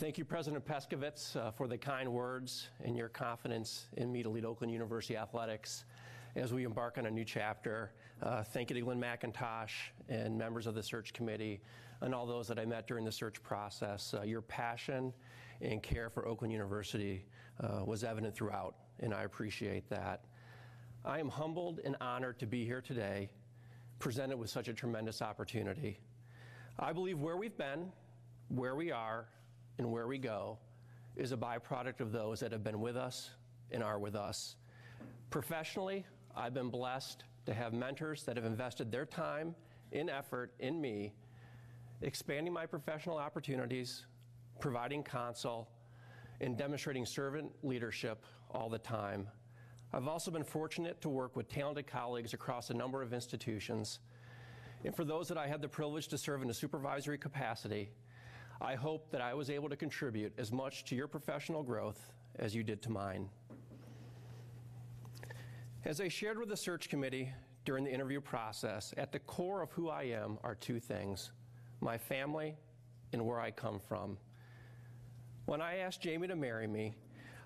Thank you, President Peskovitz, for the kind words and your confidence in me to lead Oakland University athletics as we embark on a new chapter. Thank you to Glenn McIntosh and members of the search committee and all those that I met during the search process. Your passion and care for Oakland University was evident throughout, and I appreciate that. I am humbled and honored to be here today, presented with such a tremendous opportunity. I believe where we've been, where we are, and where we go is a byproduct of those that have been with us and are with us. Professionally, I've been blessed to have mentors that have invested their time and effort in me, expanding my professional opportunities, providing counsel, and demonstrating servant leadership all the time. I've also been fortunate to work with talented colleagues across a number of institutions. And for those that I had the privilege to serve in a supervisory capacity, I hope that I was able to contribute as much to your professional growth as you did to mine. As I shared with the search committee during the interview process, at the core of who I am are two things: my family and where I come from. When I asked Jamie to marry me,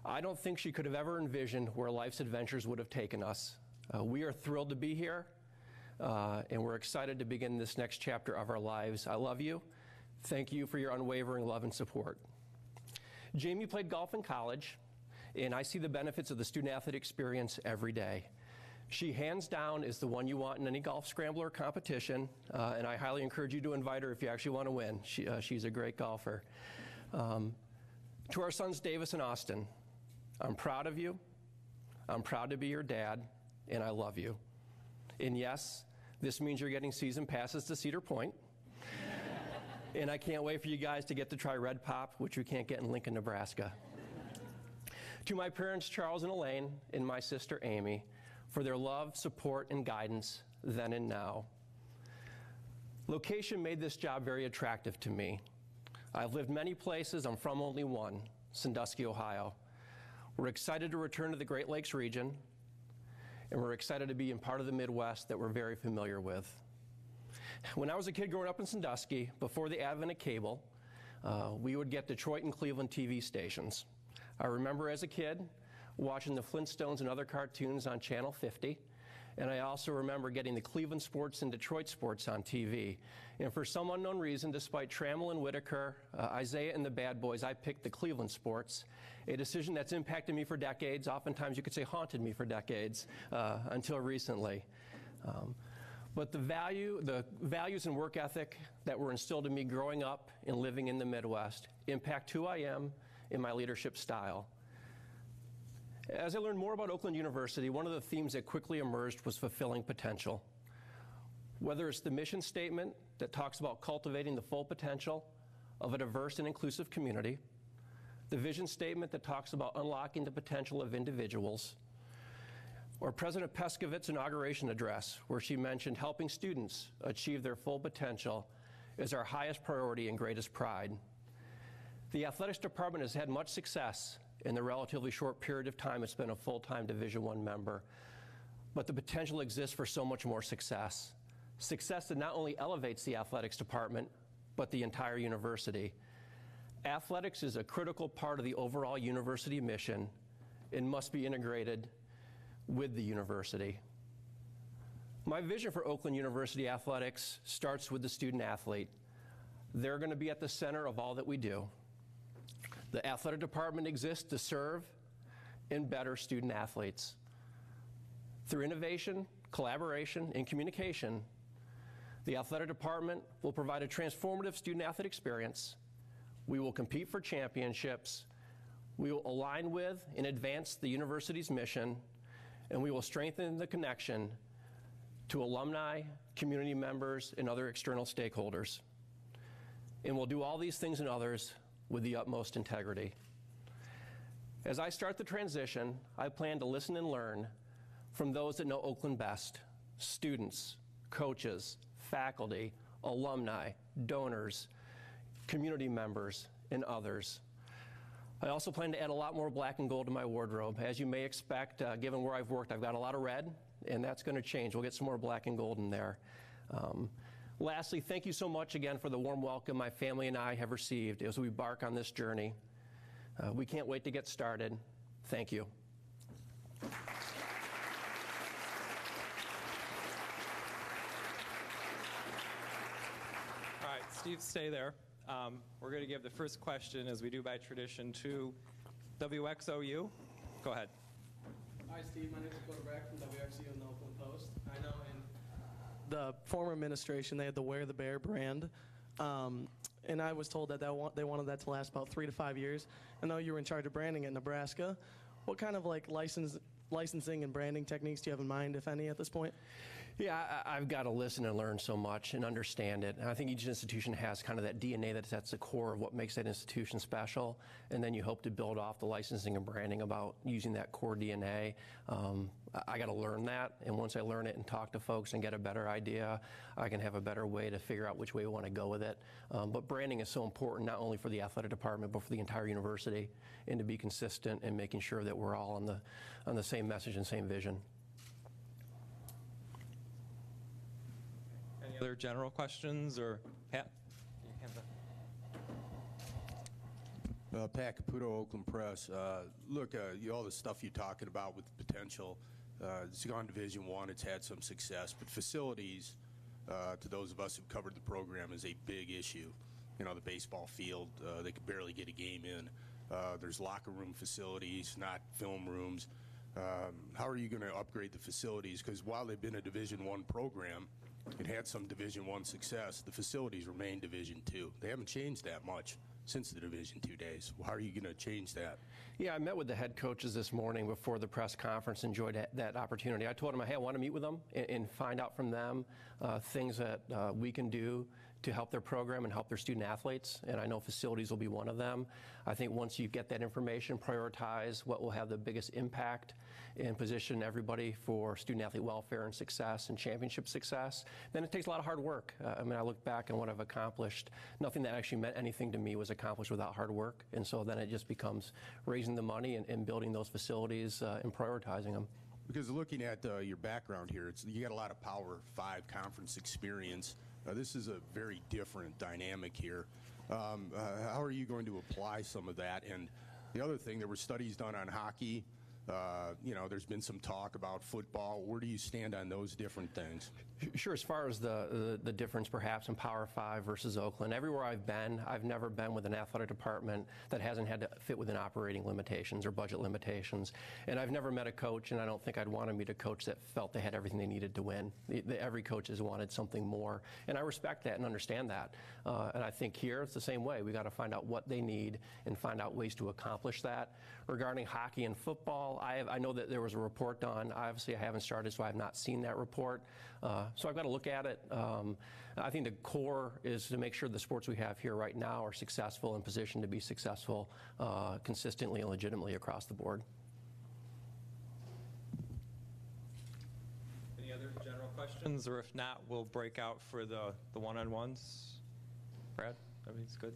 I don't think she could have ever envisioned where life's adventures would have taken us. We are thrilled to be here, and we're excited to begin this next chapter of our lives. I love you. Thank you for your unwavering love and support. Jamie played golf in college, and I see the benefits of the student-athlete experience every day. She, hands down, is the one you want in any golf scrambler competition, and I highly encourage you to invite her if you actually want to win. She's a great golfer. To our sons, Davis and Austin, I'm proud of you. I'm proud to be your dad, and I love you. And yes, this means you're getting season passes to Cedar Point. And I can't wait for you guys to get to try Red Pop, which we can't get in Lincoln, Nebraska. To my parents, Charles and Elaine, and my sister, Amy, for their love, support, and guidance then and now. Location made this job very attractive to me. I've lived many places. I'm from only one, Sandusky, Ohio. We're excited to return to the Great Lakes region, and we're excited to be in part of the Midwest that we're very familiar with. When I was a kid growing up in Sandusky, before the advent of cable, we would get Detroit and Cleveland TV stations. I remember as a kid watching the Flintstones and other cartoons on Channel 50, and I also remember getting the Cleveland sports and Detroit sports on TV. And for some unknown reason, despite Trammell and Whitaker, Isaiah and the Bad Boys, I picked the Cleveland sports, a decision that's impacted me for decades, oftentimes you could say haunted me for decades, until recently. But the values and work ethic that were instilled in me growing up and living in the Midwest impact who I am and my leadership style. As I learned more about Oakland University, one of the themes that quickly emerged was fulfilling potential. Whether it's the mission statement that talks about cultivating the full potential of a diverse and inclusive community, the vision statement that talks about unlocking the potential of individuals, or President Peskovitz's inauguration address, where she mentioned helping students achieve their full potential is our highest priority and greatest pride. The athletics department has had much success in the relatively short period of time it's been a full-time Division I member, but the potential exists for so much more success. Success that not only elevates the athletics department, but the entire university. Athletics is a critical part of the overall university mission and must be integrated with the university. My vision for Oakland University athletics starts with the student athlete. They're going to be at the center of all that we do. The athletic department exists to serve and better student athletes. Through innovation, collaboration, and communication, the athletic department will provide a transformative student athlete experience. We will compete for championships. We will align with and advance the university's mission, and we will strengthen the connection to alumni, community members, and other external stakeholders. And we'll do all these things and others with the utmost integrity. As I start the transition, I plan to listen and learn from those that know Oakland best: students, coaches, faculty, alumni, donors, community members, and others. I also plan to add a lot more black and gold to my wardrobe. As you may expect, given where I've worked, I've got a lot of red, and that's going to change. We'll get some more black and gold in there. Lastly, thank you so much again for the warm welcome my family and I have received as we embark on this journey. We can't wait to get started. Thank you. All right, Steve, stay there. We're going to give the first question, as we do by tradition, to WXOU. Go ahead. Hi, Steve. My name is Dakota Brack from WXU and the Oakland Post. I know in the former administration they had the Wear the Bear brand, and I was told that they wanted that to last about 3 to 5 years. I know you were in charge of branding at Nebraska. What kind of like licensing and branding techniques do you have in mind, if any, at this point? Yeah, I've got to listen and learn so much and understand it. And I think each institution has kind of that DNA that's at the core of what makes that institution special. And then you hope to build off the licensing and branding about using that core DNA. I got to learn that. And once I learn it and talk to folks and get a better idea, I can have a better way to figure out which way we want to go with it. But branding is so important, not only for the athletic department, but for the entire university, and to be consistent and making sure that we're all on the same message and same vision. Any other general questions, or Pat? Pat Caputo, Oakland Press. Look, all the stuff you're talking about with potential, it's gone Division I, it's had some success, but facilities, to those of us who've covered the program, is a big issue. You know, the baseball field, they could barely get a game in. There's locker room facilities, not film rooms. How are you going to upgrade the facilities? Because while they've been a Division I program, it had some Division I success, the facilities remain Division II. They haven't changed that much since the Division II days. How are you going to change that? Yeah, I met with the head coaches this morning before the press conference, enjoyed that opportunity. I told them, hey, I want to meet with them and find out from them things that we can do to help their program and help their student athletes, and I know facilities will be one of them. I think once you get that information, prioritize what will have the biggest impact and position everybody for student athlete welfare and success and championship success, then it takes a lot of hard work. I mean, I look back on what I've accomplished. Nothing that actually meant anything to me was accomplished without hard work, and so then it just becomes raising the money and building those facilities and prioritizing them. Because looking at your background here, you got a lot of Power 5 conference experience. This is a very different dynamic here. How are you going to apply some of that? And the other thing, there were studies done on hockey. You know, there's been some talk about football. Where do you stand on those different things? Sure, as far as the difference perhaps in Power 5 versus Oakland, everywhere I've been, I've never been with an athletic department that hasn't had to fit within operating limitations or budget limitations. And I've never met a coach, and I don't think I'd want to meet a coach that felt they had everything they needed to win. Every coach has wanted something more, and I respect that and understand that. And I think here it's the same way. We got to find out what they need and find out ways to accomplish that. Regarding hockey and football, I know that there was a report done. Obviously, I haven't started, so I have not seen that report. So I've got to look at it. I think the core is to make sure the sports we have here right now are successful and positioned to be successful consistently and legitimately across the board. Any other general questions, or if not, we'll break out for the one-on-ones. Brad, everything's good?